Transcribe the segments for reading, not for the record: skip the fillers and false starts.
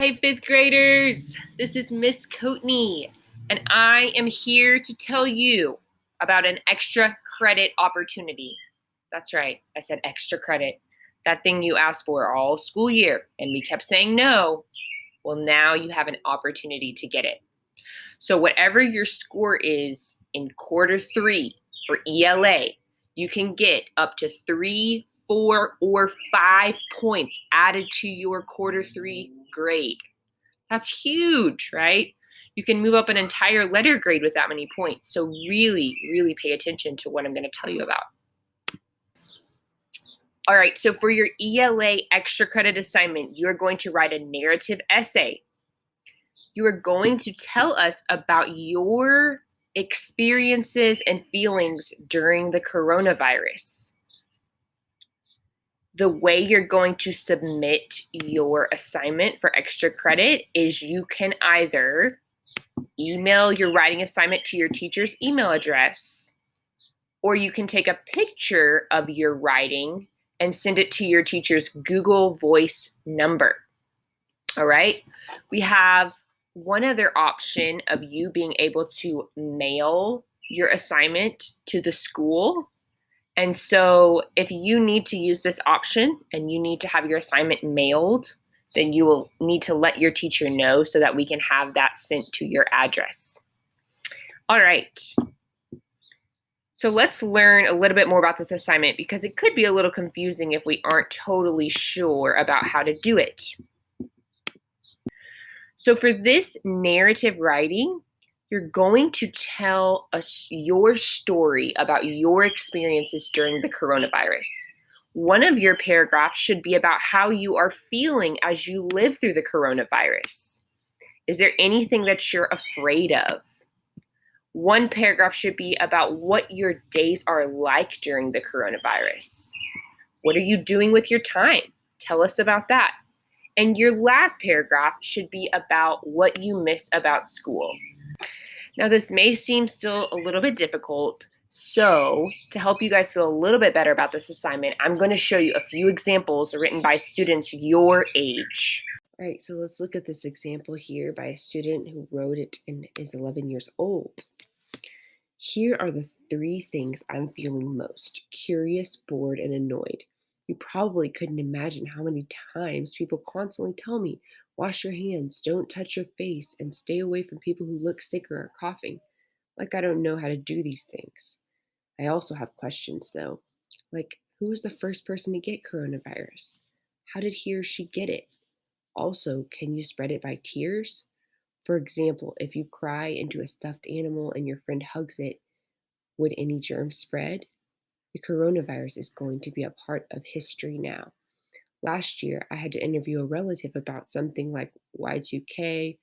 Hey, fifth graders, this is Miss Coatney, and I am here to tell you about an extra credit opportunity. That's right, I said extra credit. That thing you asked for all school year, and we kept saying no. Well, now you have an opportunity to get it. So, whatever your score is in quarter three for ELA, you can get up to 3, 4, or 5 points added to your quarter three grade. That's huge, right? You can move up an entire letter grade with that many points. So really, really pay attention to what I'm going to tell you about. All right, so for your ELA extra credit assignment, you're going to write a narrative essay. You are going to tell us about your experiences and feelings during the coronavirus. The way you're going to submit your assignment for extra credit is you can either email your writing assignment to your teacher's email address, or you can take a picture of your writing and send it to your teacher's Google Voice number. All right. We have one other option of you being able to mail your assignment to the school. And so if you need to use this option and you need to have your assignment mailed, then you will need to let your teacher know so that we can have that sent to your address. All right. So let's learn a little bit more about this assignment because it could be a little confusing if we aren't totally sure about how to do it. So for this narrative writing, you're going to tell us your story about your experiences during the coronavirus. One of your paragraphs should be about how you are feeling as you live through the coronavirus. Is there anything that you're afraid of? One paragraph should be about what your days are like during the coronavirus. What are you doing with your time? Tell us about that. And your last paragraph should be about what you miss about school. Now, this may seem still a little bit difficult, so to help you guys feel a little bit better about this assignment, I'm going to show you a few examples written by students your age. All right, so let's look at this example here by a student who wrote it and is 11 years old. Here are the 3 things I'm feeling most: curious, bored, and annoyed. You probably couldn't imagine how many times people constantly tell me, wash your hands, don't touch your face, and stay away from people who look sick or are coughing. Like I don't know how to do these things. I also have questions though, like who was the first person to get coronavirus? How did he or she get it? Also, can you spread it by tears? For example, if you cry into a stuffed animal and your friend hugs it, would any germs spread? The coronavirus is going to be a part of history now. Last year, I had to interview a relative about something like Y2K,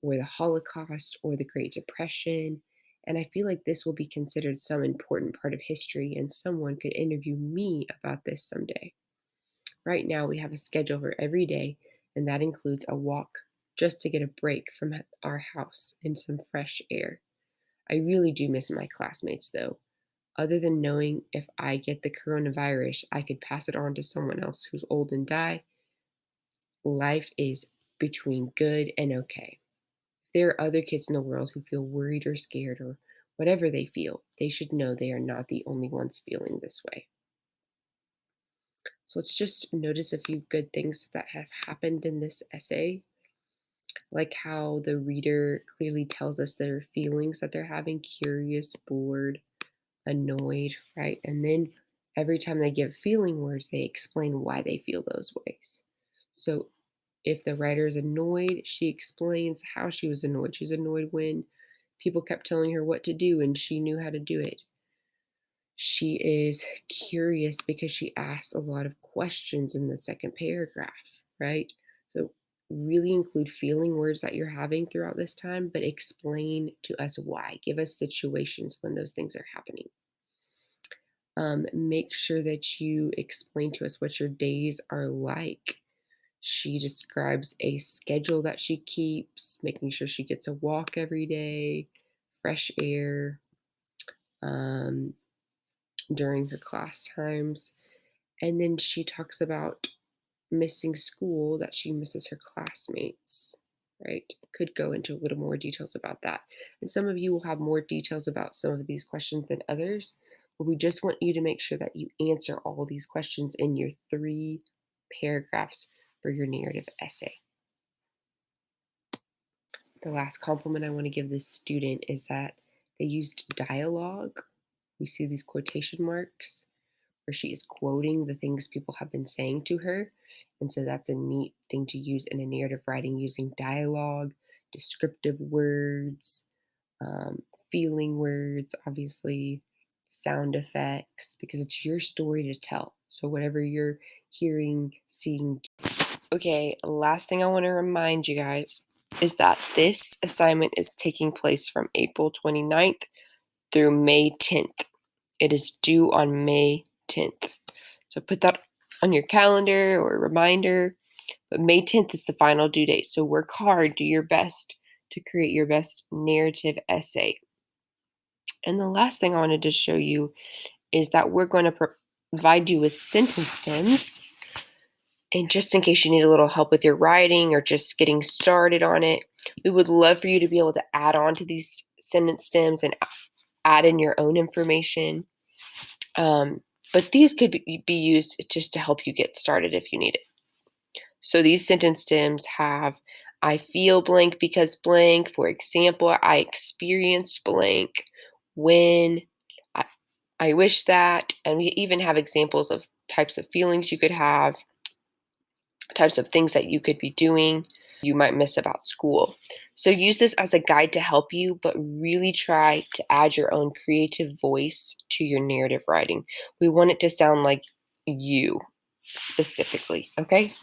or the Holocaust, or the Great Depression, and I feel like this will be considered some important part of history, and someone could interview me about this someday. Right now, we have a schedule for every day, and that includes a walk just to get a break from our house and some fresh air. I really do miss my classmates, though. Other than knowing if I get the coronavirus, I could pass it on to someone else who's old and die, life is between good and okay. If there are other kids in the world who feel worried or scared or whatever they feel, they should know they are not the only ones feeling this way. So let's just notice a few good things that have happened in this essay, like how the reader clearly tells us their feelings that they're having: curious, bored, annoyed, right? And then every time they give feeling words, they explain why they feel those ways. So if the writer is annoyed, she explains how she was annoyed. She's annoyed when people kept telling her what to do and she knew how to do it. She is curious because she asks a lot of questions in the second paragraph, right? So really include feeling words that you're having throughout this time, but explain to us why. Give us situations when those things are happening. Make sure that you explain to us what your days are like. She describes a schedule that she keeps, making sure she gets a walk every day, fresh air during her class times. And then she talks about missing school, that she misses her classmates, right? Could go into a little more details about that. And some of you will have more details about some of these questions than others, but we just want you to make sure that you answer all these questions in your 3 paragraphs for your narrative essay. The last compliment I want to give this student is that they used dialogue. We see these quotation marks where she is quoting the things people have been saying to her. And so that's a neat thing to use in a narrative writing, using dialogue, descriptive words, feeling words, obviously, sound effects, because it's your story to tell. So whatever you're hearing, seeing. Okay, last thing I want to remind you guys is that this assignment is taking place from April 29th through May 10th. It is due on May 10th. So put that on your calendar or a reminder. But May 10th is the final due date. So work hard, do your best to create your best narrative essay. And the last thing I wanted to show you is that we're going to provide you with sentence stems. And just in case you need a little help with your writing or just getting started on it, we would love for you to be able to add on to these sentence stems and add in your own information. But these could be used just to help you get started if you need it. So these sentence stems have I feel blank because blank. For example, I experienced blank when I wish that. And we even have examples of types of feelings you could have, types of things that you could be doing you might miss about school. So use this as a guide to help you, but really try to add your own creative voice to your narrative writing. We want it to sound like you specifically, okay?